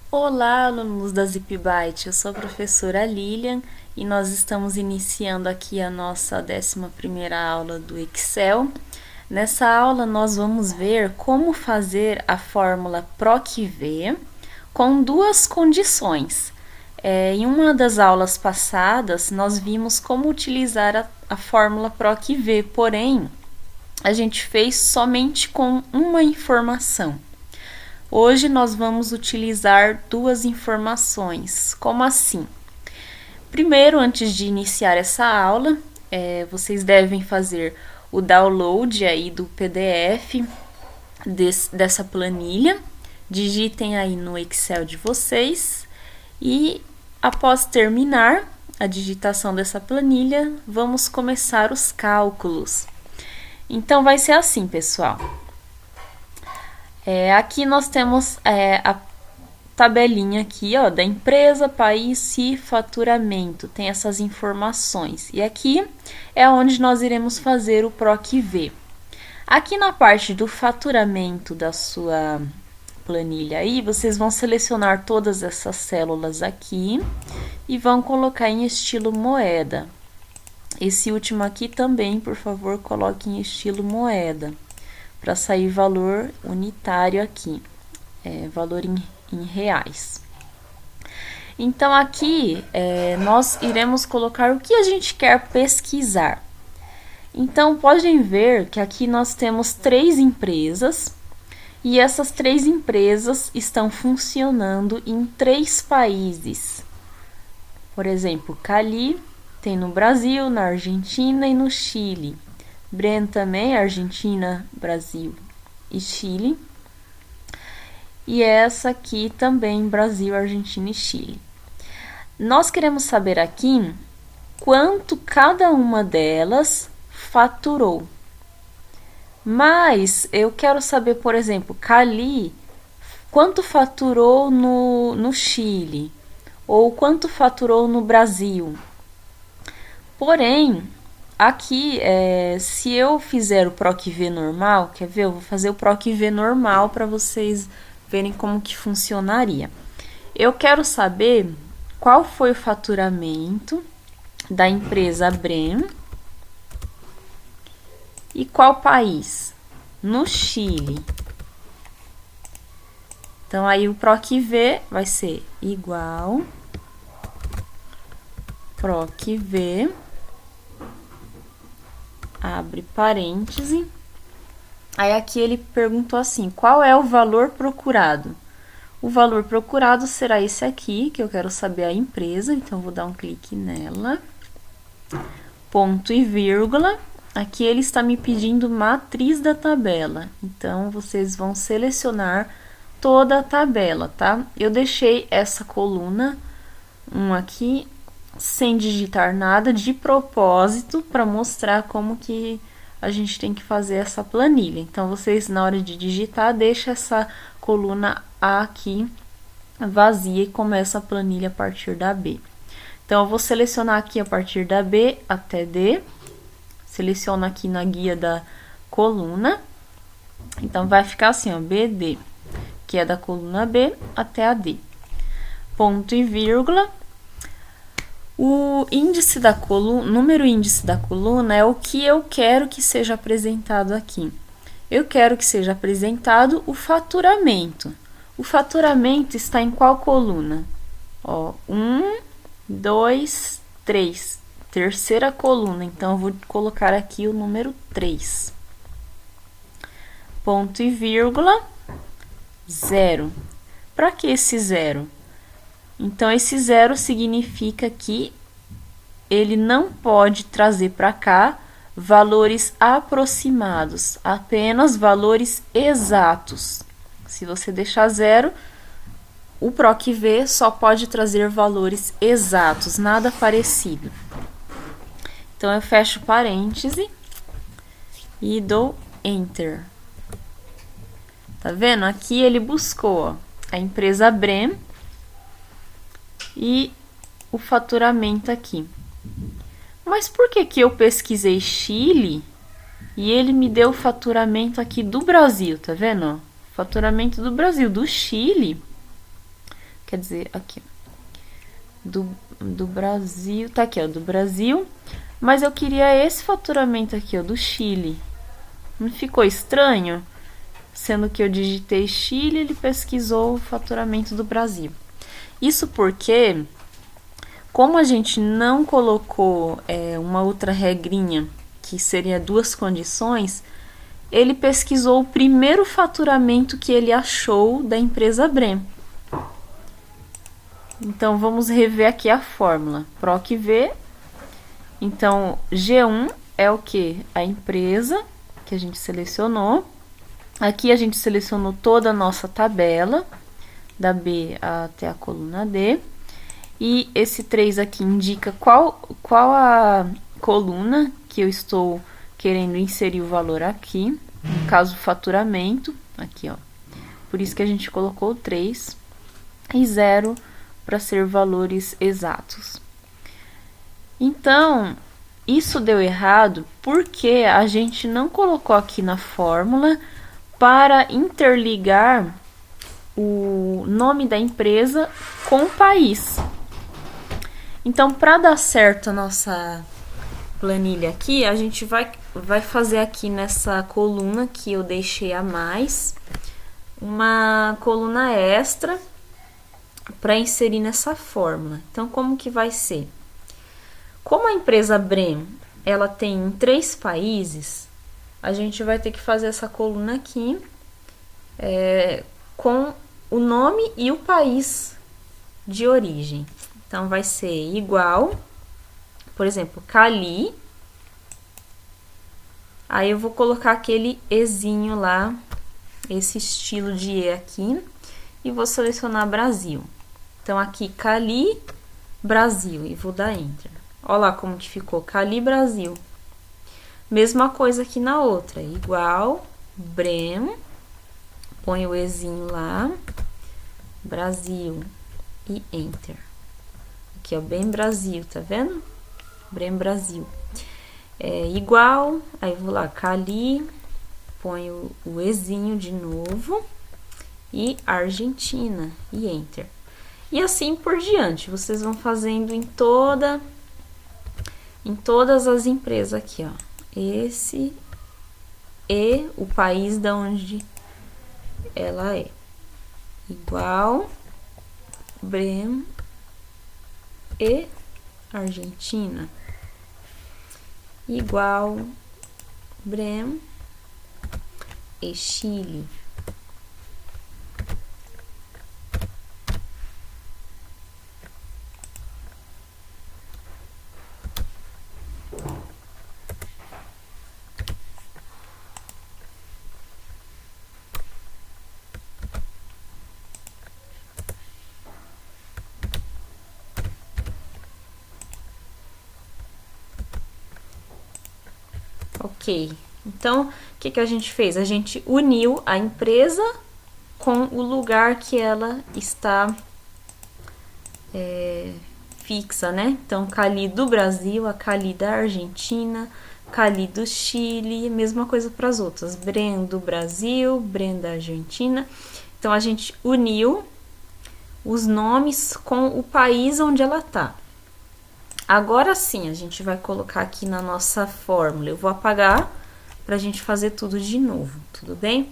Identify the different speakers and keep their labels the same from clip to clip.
Speaker 1: Olá, alunos da ZipByte, eu sou a professora Lilian e nós estamos iniciando aqui a nossa 11ª aula do Excel. Nessa aula nós vamos ver como fazer a fórmula PROC-V com duas condições. Em uma das aulas passadas nós vimos como utilizar a fórmula PROC-V, porém a gente fez somente com uma informação. Hoje nós vamos utilizar duas informações. Como assim? Primeiro, antes de iniciar essa aula, vocês devem fazer o download aí do PDF dessa planilha. Digitem aí no Excel de vocês e após terminar a digitação dessa planilha, vamos começar os cálculos. Então vai ser assim, pessoal. Aqui nós temos a tabelinha aqui, ó, da empresa, país e faturamento. Tem essas informações. E aqui é onde nós iremos fazer o PROC-V. Aqui na parte do faturamento da sua planilha aí, vocês vão selecionar todas essas células aqui e vão colocar em estilo moeda. Esse último aqui também, por favor, coloque em estilo moeda, para sair valor unitário aqui, valor em reais. Então, aqui nós iremos colocar o que a gente quer pesquisar. Então, podem ver que aqui nós temos 3 empresas, e essas 3 empresas estão funcionando em 3 países. Por exemplo, Cali tem no Brasil, na Argentina e no Chile. Bren também, Argentina, Brasil e Chile. E essa aqui também, Brasil, Argentina e Chile. Nós queremos saber aqui quanto cada uma delas faturou. Mas eu quero saber, por exemplo, Cali, quanto faturou no Chile? Ou quanto faturou no Brasil? Porém, aqui, se eu fizer o PROC-V normal, quer ver? Eu vou fazer o PROC-V normal para vocês verem como que funcionaria. Eu quero saber qual foi o faturamento da empresa Bren e qual país? No Chile. Então, aí o PROC-V vai ser igual PROC-V, abre parêntese. Aí aqui ele perguntou assim, qual é o valor procurado? O valor procurado será esse aqui, que eu quero saber a empresa, então vou dar um clique nela. Ponto e vírgula. Aqui ele está me pedindo matriz da tabela, então vocês vão selecionar toda a tabela, tá? Eu deixei essa coluna 1 aqui sem digitar nada de propósito para mostrar como que a gente tem que fazer essa planilha. Então, vocês, na hora de digitar, deixa essa coluna A aqui vazia e começa a planilha a partir da B. Então, eu vou selecionar aqui a partir da B até D. Seleciono aqui na guia da coluna. Então, vai ficar assim, ó, BD, que é da coluna B até a D. Ponto e vírgula. O índice da coluna, número índice da coluna é o que eu quero que seja apresentado aqui. Eu quero que seja apresentado o faturamento. O faturamento está em qual coluna? Ó, 1, 2, 3. Terceira coluna, então eu vou colocar aqui o número 3. Ponto e vírgula, 0. Para que esse 0? Então, esse 0 significa que ele não pode trazer para cá valores aproximados, apenas valores exatos. Se você deixar 0, o PROC-V só pode trazer valores exatos, nada parecido. Então, eu fecho parêntese e dou Enter. Tá vendo? Aqui ele buscou, ó, a empresa Bren e o faturamento aqui. Mas por que que eu pesquisei Chile e ele me deu o faturamento aqui do Brasil, tá vendo? Faturamento do Brasil, do Chile quer dizer, aqui, do Brasil, tá aqui, ó, do Brasil, mas eu queria esse faturamento aqui, ó, do Chile. Não ficou estranho? Sendo que eu digitei Chile, ele pesquisou o faturamento do Brasil. Isso porque, como a gente não colocou uma outra regrinha, que seria duas condições, ele pesquisou o primeiro faturamento que ele achou da empresa Brem. Então, vamos rever aqui a fórmula. PROC-V. Então, G1 é o que? A empresa que a gente selecionou. Aqui a gente selecionou toda a nossa tabela, da B até a coluna D. E esse 3 aqui indica qual a coluna que eu estou querendo inserir o valor aqui. No caso, faturamento. Aqui, ó. Por isso que a gente colocou 3 e 0 para ser valores exatos. Então, isso deu errado porque a gente não colocou aqui na fórmula para interligar o nome da empresa com o país. Então, para dar certo a nossa planilha aqui, a gente vai fazer aqui nessa coluna que eu deixei a mais, uma coluna extra para inserir nessa fórmula. Então, como que vai ser? Como a empresa Brem, ela tem em 3 países, a gente vai ter que fazer essa coluna aqui com o nome e o país de origem. Então, vai ser igual, por exemplo, Cali. Aí, eu vou colocar aquele Ezinho lá, esse estilo de E aqui, e vou selecionar Brasil. Então, aqui, Cali, Brasil, e vou dar Enter. Olha lá como que ficou, Cali, Brasil. Mesma coisa aqui na outra, igual, Brem, põe o Ezinho lá, Brasil, e Enter. Aqui, ó, bem Brasil, tá vendo? Brem, Brasil. Igual, aí vou lá, Cali, ponho o Ezinho de novo, e Argentina, e Enter. E assim por diante, vocês vão fazendo em todas as empresas aqui, ó. Esse e o país da onde ela é. Igual, Brem e Argentina. Igual, Brem e Chile. Ok, então, o que a gente fez? A gente uniu a empresa com o lugar que ela está fixa, né? Então, Cali do Brasil, a Cali da Argentina, Cali do Chile, mesma coisa para as outras. Brem do Brasil, Brem da Argentina. Então, a gente uniu os nomes com o país onde ela está. Agora sim, a gente vai colocar aqui na nossa fórmula. Eu vou apagar para a gente fazer tudo de novo, tudo bem?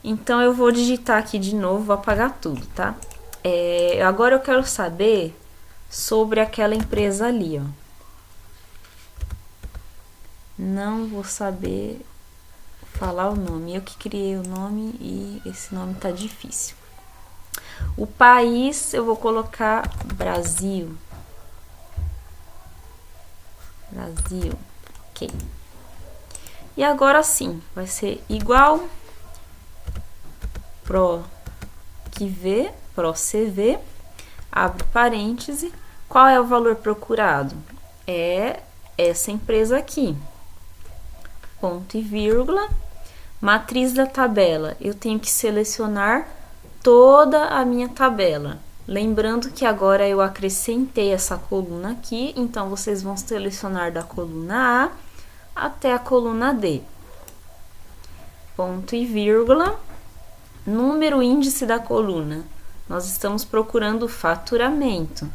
Speaker 1: Então, eu vou digitar aqui de novo, vou apagar tudo, tá? Agora eu quero saber sobre aquela empresa ali, ó. Não vou saber falar o nome. Eu que criei o nome e esse nome tá difícil. O país, eu vou colocar Brasil. Brasil, ok. E agora sim, vai ser igual PROC-V, PROC-V, abre parêntese, qual é o valor procurado? É essa empresa aqui, ponto e vírgula, matriz da tabela, eu tenho que selecionar toda a minha tabela. Lembrando que agora eu acrescentei essa coluna aqui, então vocês vão selecionar da coluna A até a coluna D. Ponto e vírgula, número índice da coluna Nós estamos procurando o faturamento.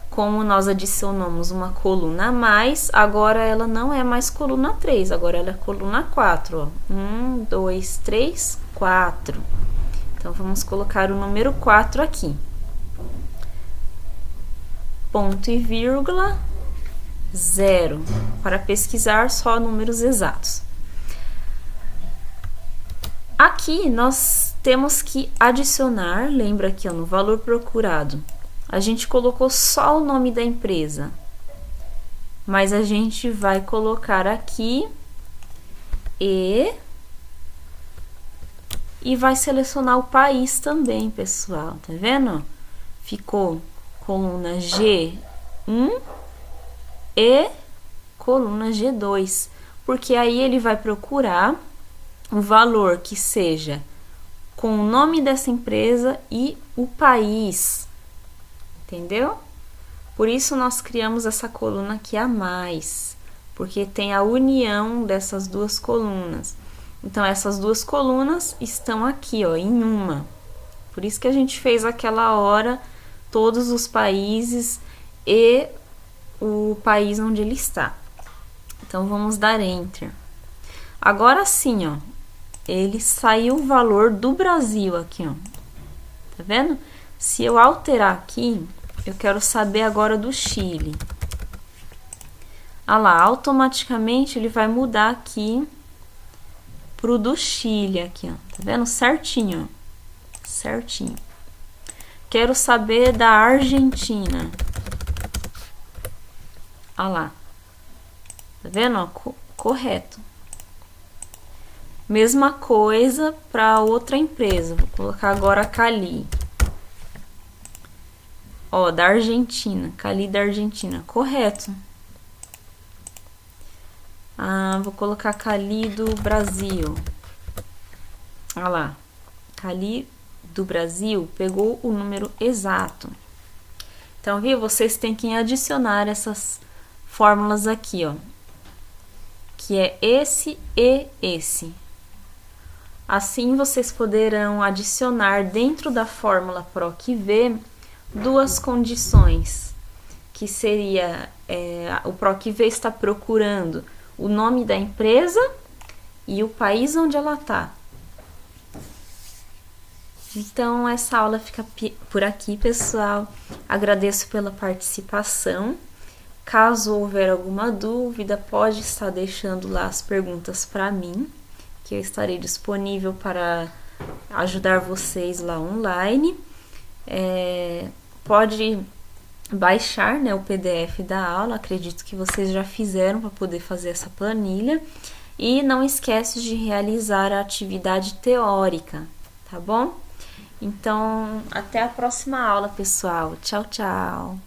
Speaker 1: Como nós adicionamos uma coluna a mais, agora ela não é mais coluna 3, agora ela é coluna 4. Ó. 1, 2, 3, 4. Então, vamos colocar o número 4 aqui. Ponto e vírgula, 0. Para pesquisar só números exatos. Aqui, nós temos que adicionar, lembra aqui ó, no valor procurado, a gente colocou só o nome da empresa, mas a gente vai colocar aqui e vai selecionar o país também, pessoal, tá vendo? Ficou coluna G1 e coluna G2, porque aí ele vai procurar o valor que seja com o nome dessa empresa e o país, entendeu? Por isso nós criamos essa coluna aqui a mais, porque tem a união dessas duas colunas. Então, essas duas colunas estão aqui, ó, em uma. Por isso que a gente fez aquela hora todos os países e o país onde ele está. Então, vamos dar Enter. Agora sim, ó, ele saiu o valor do Brasil aqui, ó. Tá vendo? Se eu alterar aqui, eu quero saber agora do Chile. Ah lá, automaticamente ele vai mudar aqui pro do Chile aqui, ó. Tá vendo? Certinho, ó. Certinho. Quero saber da Argentina. Ah lá. Tá vendo? Ó, correto. Mesma coisa para outra empresa. Vou colocar agora a Cali. Ó, da Argentina. Cali da Argentina. Correto. Ah, vou colocar Cali do Brasil. Olha lá. Cali do Brasil pegou o número exato. Então, viu? Vocês têm que adicionar essas fórmulas aqui, ó. Que é esse e esse. Assim, vocês poderão adicionar dentro da fórmula PROC-V duas condições, que seria, o PROC-V está procurando o nome da empresa e o país onde ela está. Então, essa aula fica por aqui, pessoal. Agradeço pela participação. Caso houver alguma dúvida, pode estar deixando lá as perguntas para mim, que eu estarei disponível para ajudar vocês lá online. Pode baixar, né, o PDF da aula, acredito que vocês já fizeram para poder fazer essa planilha. E não esquece de realizar a atividade teórica, tá bom? Então, até a próxima aula, pessoal. Tchau, tchau!